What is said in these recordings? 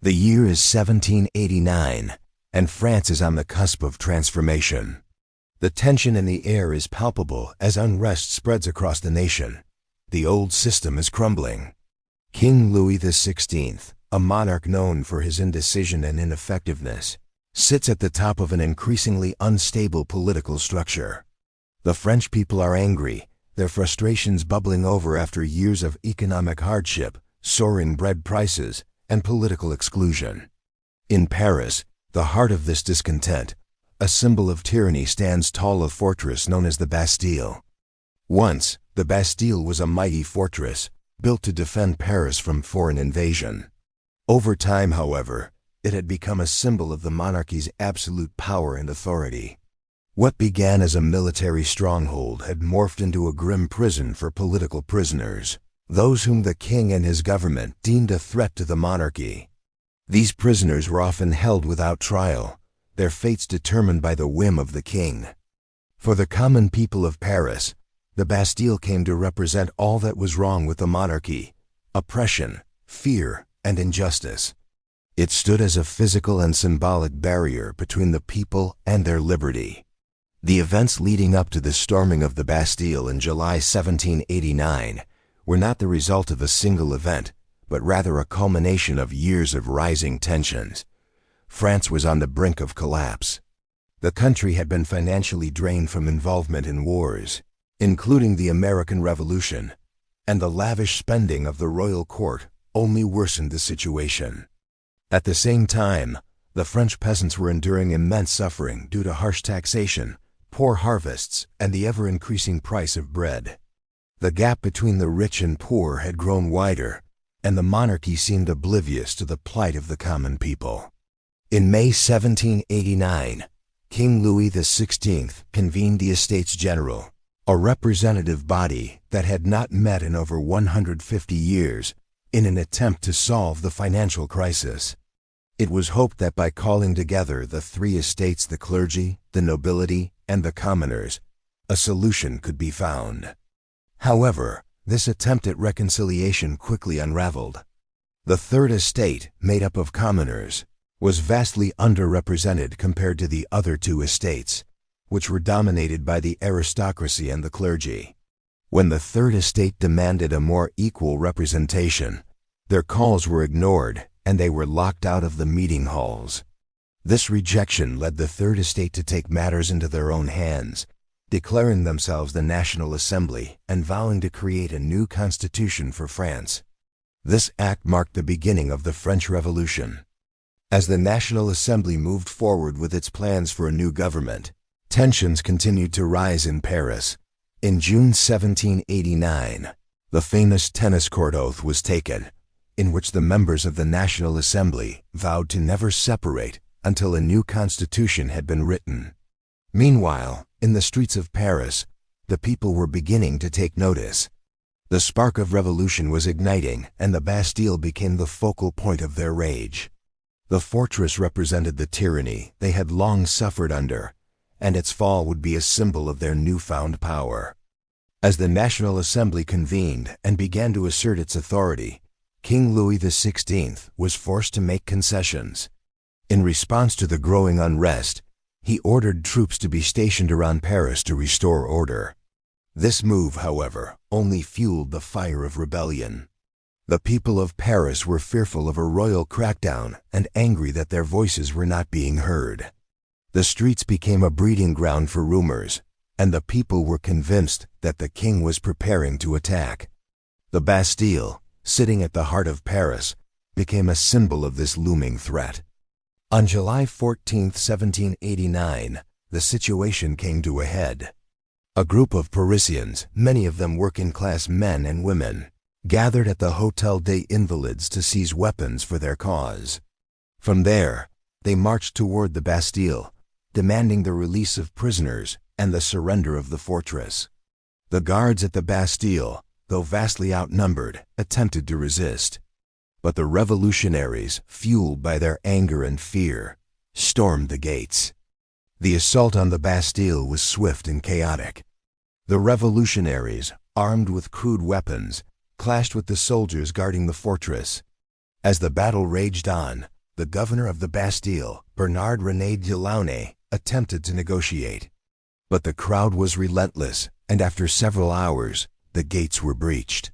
The year is 1789, and France is on the cusp of transformation. The tension in the air is palpable as unrest spreads across the nation. The old system is crumbling. King Louis XVI, a monarch known for his indecision and ineffectiveness, sits at the top of an increasingly unstable political structure. The French people are angry, their frustrations bubbling over after years of economic hardship, soaring bread prices, and political exclusion. In Paris, the heart of this discontent, a symbol of tyranny, stands tall a fortress known as the Bastille. Once, the Bastille was a mighty fortress, built to defend Paris from foreign invasion. Over time, however, it had become a symbol of the monarchy's absolute power and authority. What began as a military stronghold had morphed into a grim prison for political prisoners, those whom the king and his government deemed a threat to the monarchy. These prisoners were often held without trial, their fates determined by the whim of the king. For the common people of Paris, the Bastille came to represent all that was wrong with the monarchy: oppression, fear, and injustice. It stood as a physical and symbolic barrier between the people and their liberty. The events leading up to the storming of the Bastille in July 1789 were not the result of a single event, but rather a culmination of years of rising tensions. France was on the brink of collapse. The country had been financially drained from involvement in wars, including the American Revolution, and the lavish spending of the royal court only worsened the situation. At the same time, the French peasants were enduring immense suffering due to harsh taxation, poor harvests, and the ever-increasing price of bread. The gap between the rich and poor had grown wider, and the monarchy seemed oblivious to the plight of the common people. In May 1789, King Louis XVI convened the Estates General, a representative body that had not met in over 150 years, in an attempt to solve the financial crisis. It was hoped that by calling together the three estates, the clergy, the nobility, and the commoners, a solution could be found. However, this attempt at reconciliation quickly unraveled. The third estate, made up of commoners, was vastly underrepresented compared to the other two estates, which were dominated by the aristocracy and the clergy. When the third estate demanded a more equal representation, their calls were ignored and they were locked out of the meeting halls. This rejection led the third estate to take matters into their own hands, declaring themselves the National Assembly and vowing to create a new constitution for France. This act marked the beginning of the French Revolution. As the National Assembly moved forward with its plans for a new government, tensions continued to rise in Paris. In June 1789, the famous tennis court oath was taken, in which the members of the National Assembly vowed to never separate until a new constitution had been written. Meanwhile, in the streets of Paris, the people were beginning to take notice. The spark of revolution was igniting, and the Bastille became the focal point of their rage. The fortress represented the tyranny they had long suffered under, and its fall would be a symbol of their newfound power. As the National Assembly convened and began to assert its authority, King Louis XVI was forced to make concessions. In response to the growing unrest, he ordered troops to be stationed around Paris to restore order. This move, however, only fueled the fire of rebellion. The people of Paris were fearful of a royal crackdown and angry that their voices were not being heard. The streets became a breeding ground for rumors, and the people were convinced that the king was preparing to attack. The Bastille, sitting at the heart of Paris, became a symbol of this looming threat. On July 14, 1789, the situation came to a head. A group of Parisians, many of them working-class men and women, gathered at the Hôtel des Invalides to seize weapons for their cause. From there, they marched toward the Bastille, demanding the release of prisoners and the surrender of the fortress. The guards at the Bastille, though vastly outnumbered, attempted to resist. But the revolutionaries, fueled by their anger and fear, stormed the gates. The assault on the Bastille was swift and chaotic. The revolutionaries, armed with crude weapons, clashed with the soldiers guarding the fortress. As the battle raged on, the governor of the Bastille, Bernard-René de Launay, attempted to negotiate. But the crowd was relentless, and after several hours, the gates were breached.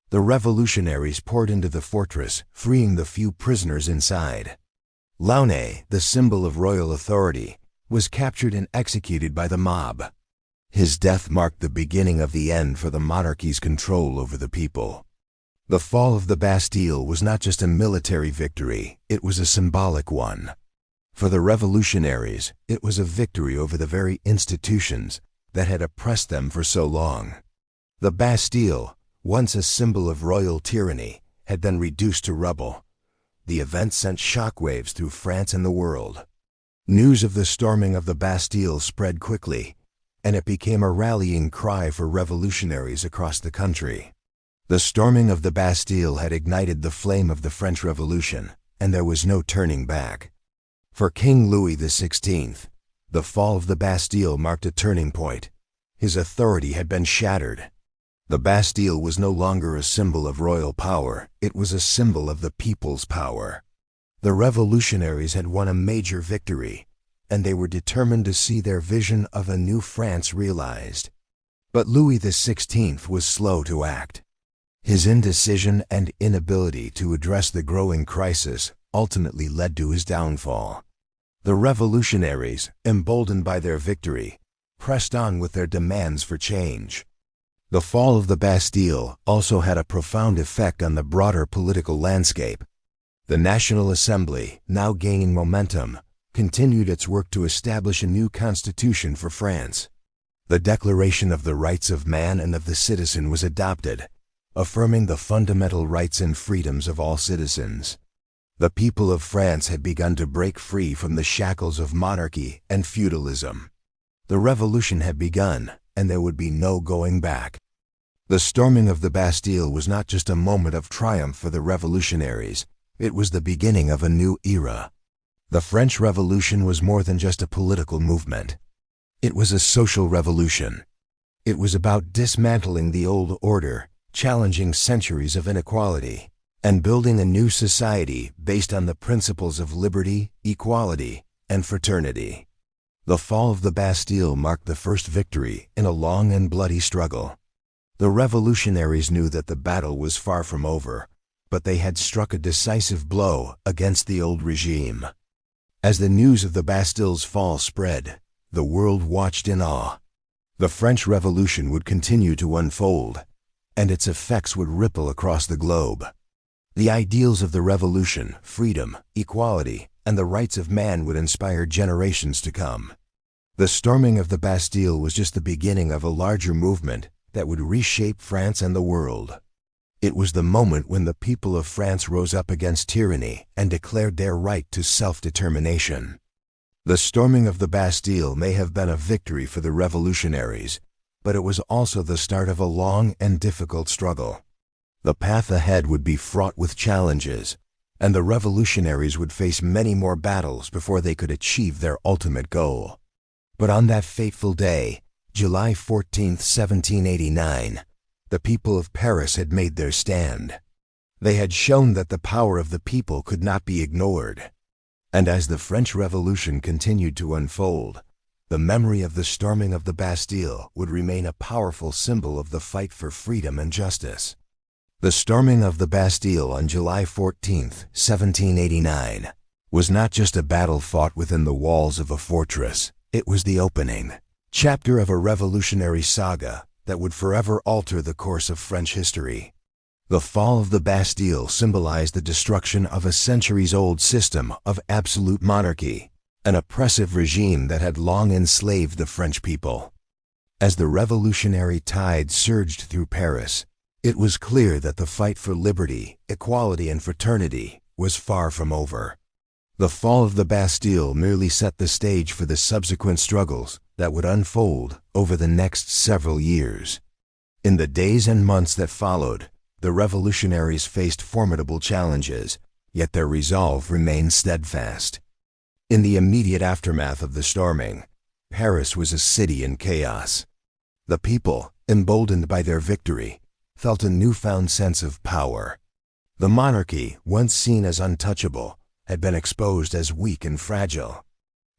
The revolutionaries poured into the fortress, freeing the few prisoners inside. Launay, the symbol of royal authority, was captured and executed by the mob. His death marked the beginning of the end for the monarchy's control over the people. The fall of the Bastille was not just a military victory, it was a symbolic one. For the revolutionaries, it was a victory over the very institutions that had oppressed them for so long. The Bastille, once a symbol of royal tyranny, had been reduced to rubble. The event sent shockwaves through France and the world. News of the storming of the Bastille spread quickly, and it became a rallying cry for revolutionaries across the country. The storming of the Bastille had ignited the flame of the French Revolution, and there was no turning back. For King Louis XVI, the fall of the Bastille marked a turning point. His authority had been shattered. The Bastille was no longer a symbol of royal power, it was a symbol of the people's power. The revolutionaries had won a major victory, and they were determined to see their vision of a new France realized. But Louis XVI was slow to act. His indecision and inability to address the growing crisis ultimately led to his downfall. The revolutionaries, emboldened by their victory, pressed on with their demands for change. The fall of the Bastille also had a profound effect on the broader political landscape. The National Assembly, now gaining momentum, continued its work to establish a new constitution for France. The Declaration of the Rights of Man and of the Citizen was adopted, affirming the fundamental rights and freedoms of all citizens. The people of France had begun to break free from the shackles of monarchy and feudalism. The revolution had begun, and there would be no going back. The storming of the Bastille was not just a moment of triumph for the revolutionaries, it was the beginning of a new era. The French Revolution was more than just a political movement. It was a social revolution. It was about dismantling the old order, challenging centuries of inequality, and building a new society based on the principles of liberty, equality, and fraternity. The fall of the Bastille marked the first victory in a long and bloody struggle. The revolutionaries knew that the battle was far from over, but they had struck a decisive blow against the old regime. As the news of the Bastille's fall spread, the world watched in awe. The French Revolution would continue to unfold, and its effects would ripple across the globe. The ideals of the revolution, freedom, equality, and the rights of man would inspire generations to come. The storming of the Bastille was just the beginning of a larger movement that would reshape France and the world. It was the moment when the people of France rose up against tyranny and declared their right to self-determination. The storming of the Bastille may have been a victory for the revolutionaries, but it was also the start of a long and difficult struggle. The path ahead would be fraught with challenges, and the revolutionaries would face many more battles before they could achieve their ultimate goal. But on that fateful day, July 14, 1789, the people of Paris had made their stand. They had shown that the power of the people could not be ignored. And as the French Revolution continued to unfold, the memory of the storming of the Bastille would remain a powerful symbol of the fight for freedom and justice. The storming of the Bastille on July 14, 1789, was not just a battle fought within the walls of a fortress, it was the opening chapter of a revolutionary saga that would forever alter the course of French history. The fall of the Bastille symbolized the destruction of a centuries-old system of absolute monarchy, an oppressive regime that had long enslaved the French people. As the revolutionary tide surged through Paris, it was clear that the fight for liberty, equality, and fraternity was far from over. The fall of the Bastille merely set the stage for the subsequent struggles that would unfold over the next several years. In the days and months that followed, the revolutionaries faced formidable challenges, yet their resolve remained steadfast. In the immediate aftermath of the storming, Paris was a city in chaos. The people, emboldened by their victory, felt a newfound sense of power. The monarchy, once seen as untouchable, had been exposed as weak and fragile.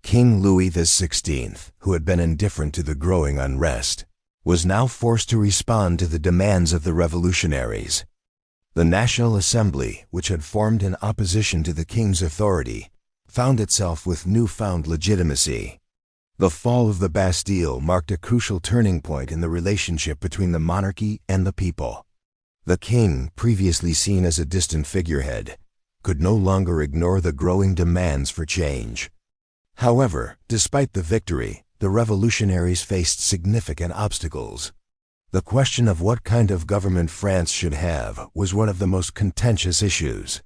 King Louis XVI, who had been indifferent to the growing unrest, was now forced to respond to the demands of the revolutionaries. The National Assembly, which had formed in opposition to the king's authority, found itself with newfound legitimacy. The fall of the Bastille marked a crucial turning point in the relationship between the monarchy and the people. The king, previously seen as a distant figurehead, could no longer ignore the growing demands for change. However, despite the victory, the revolutionaries faced significant obstacles. The question of what kind of government France should have was one of the most contentious issues.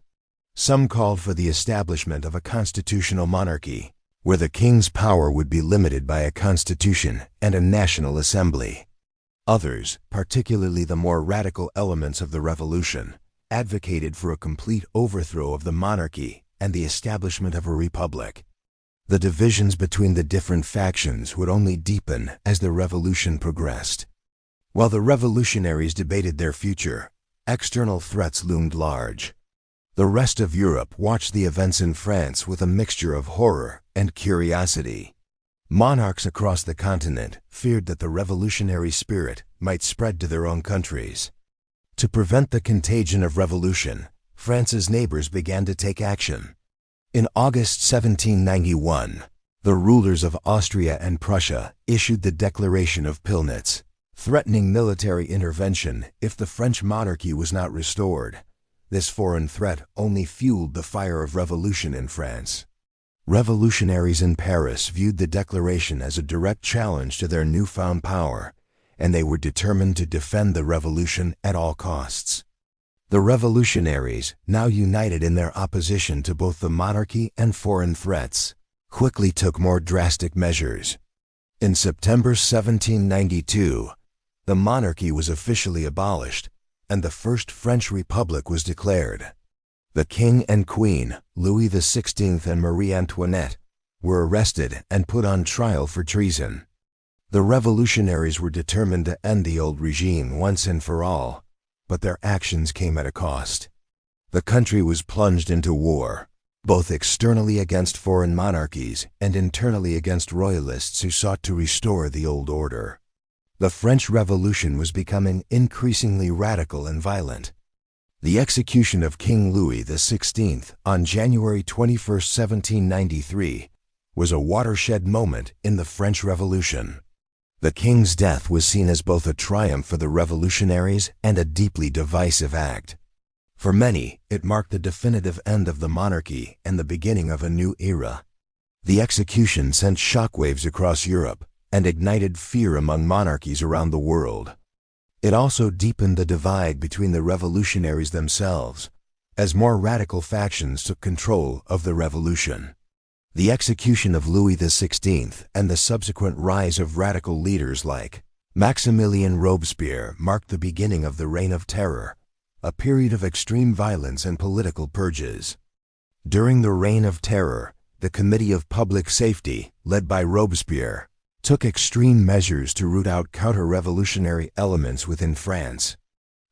Some called for the establishment of a constitutional monarchy, where the king's power would be limited by a constitution and a national assembly. Others, particularly the more radical elements of the revolution, advocated for a complete overthrow of the monarchy and the establishment of a republic. The divisions between the different factions would only deepen as the revolution progressed. While the revolutionaries debated their future, external threats loomed large. The rest of Europe watched the events in France with a mixture of horror and curiosity. Monarchs across the continent feared that the revolutionary spirit might spread to their own countries. To prevent the contagion of revolution, France's neighbors began to take action. In August 1791, the rulers of Austria and Prussia issued the Declaration of Pillnitz, threatening military intervention if the French monarchy was not restored. This foreign threat only fueled the fire of revolution in France. Revolutionaries in Paris viewed the declaration as a direct challenge to their newfound power, and they were determined to defend the revolution at all costs. The revolutionaries, now united in their opposition to both the monarchy and foreign threats, quickly took more drastic measures. In September 1792, the monarchy was officially abolished, and the First French Republic was declared. The king and queen, Louis XVI and Marie Antoinette, were arrested and put on trial for treason. The revolutionaries were determined to end the old regime once and for all, but their actions came at a cost. The country was plunged into war, both externally against foreign monarchies and internally against royalists who sought to restore the old order. The French Revolution was becoming increasingly radical and violent. The execution of King Louis XVI on January 21, 1793, was a watershed moment in the French Revolution. The king's death was seen as both a triumph for the revolutionaries and a deeply divisive act. For many, it marked the definitive end of the monarchy and the beginning of a new era. The execution sent shockwaves across Europe and ignited fear among monarchies around the world. It also deepened the divide between the revolutionaries themselves, as more radical factions took control of the revolution. The execution of Louis XVI and the subsequent rise of radical leaders like Maximilien Robespierre marked the beginning of the Reign of Terror, a period of extreme violence and political purges. During the Reign of Terror, the Committee of Public Safety, led by Robespierre, took extreme measures to root out counter-revolutionary elements within France.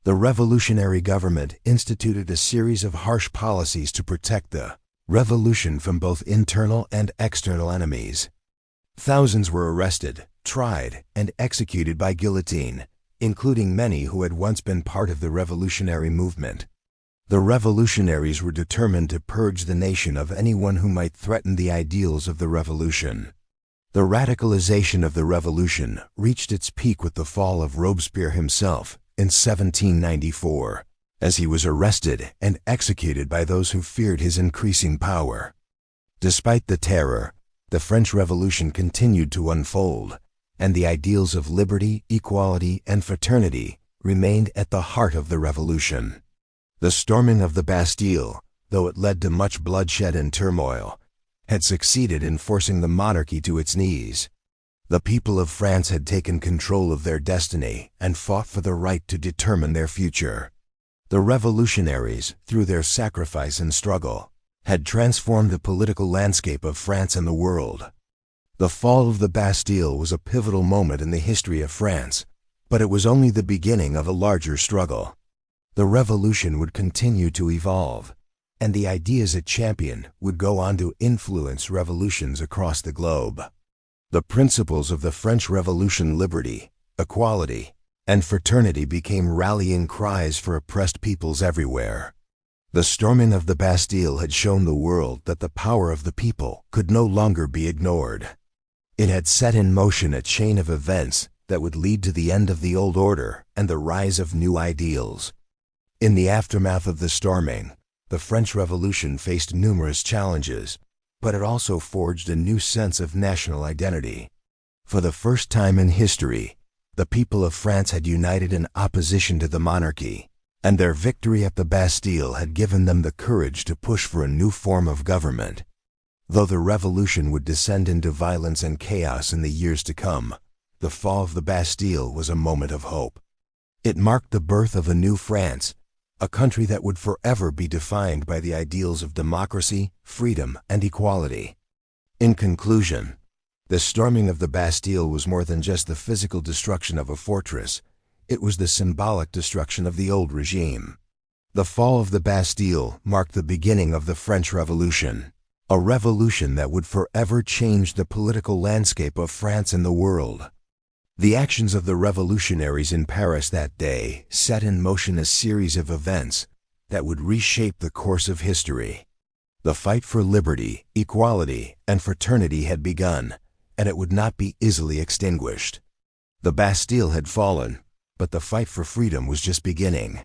The revolutionary government instituted a series of harsh policies to protect the revolution from both internal and external enemies. Thousands were arrested, tried, and executed by guillotine, including many who had once been part of the revolutionary movement. The revolutionaries were determined to purge the nation of anyone who might threaten the ideals of the revolution. The radicalization of the revolution reached its peak with the fall of Robespierre himself in 1794, as he was arrested and executed by those who feared his increasing power. Despite the terror, the French Revolution continued to unfold, and the ideals of liberty, equality, and fraternity remained at the heart of the revolution. The storming of the Bastille, though it led to much bloodshed and turmoil, had succeeded in forcing the monarchy to its knees. The people of France had taken control of their destiny and fought for the right to determine their future. The revolutionaries, through their sacrifice and struggle, had transformed the political landscape of France and the world. The fall of the Bastille was a pivotal moment in the history of France, but it was only the beginning of a larger struggle. The revolution would continue to evolve, and the ideas it championed would go on to influence revolutions across the globe. The principles of the French Revolution, liberty, equality, and fraternity, became rallying cries for oppressed peoples everywhere. The storming of the Bastille had shown the world that the power of the people could no longer be ignored. It had set in motion a chain of events that would lead to the end of the old order and the rise of new ideals. In the aftermath of the storming, the French Revolution faced numerous challenges, but it also forged a new sense of national identity. For the first time in history, the people of France had united in opposition to the monarchy, and their victory at the Bastille had given them the courage to push for a new form of government. Though the revolution would descend into violence and chaos in the years to come, the fall of the Bastille was a moment of hope. It marked the birth of a new France, a country that would forever be defined by the ideals of democracy, freedom, and equality. In conclusion, the storming of the Bastille was more than just the physical destruction of a fortress. It was the symbolic destruction of the old regime. The fall of the Bastille marked the beginning of the French Revolution, a revolution that would forever change the political landscape of France and the world. The actions of the revolutionaries in Paris that day set in motion a series of events that would reshape the course of history. The fight for liberty, equality, and fraternity had begun, and it would not be easily extinguished. The Bastille had fallen, but the fight for freedom was just beginning.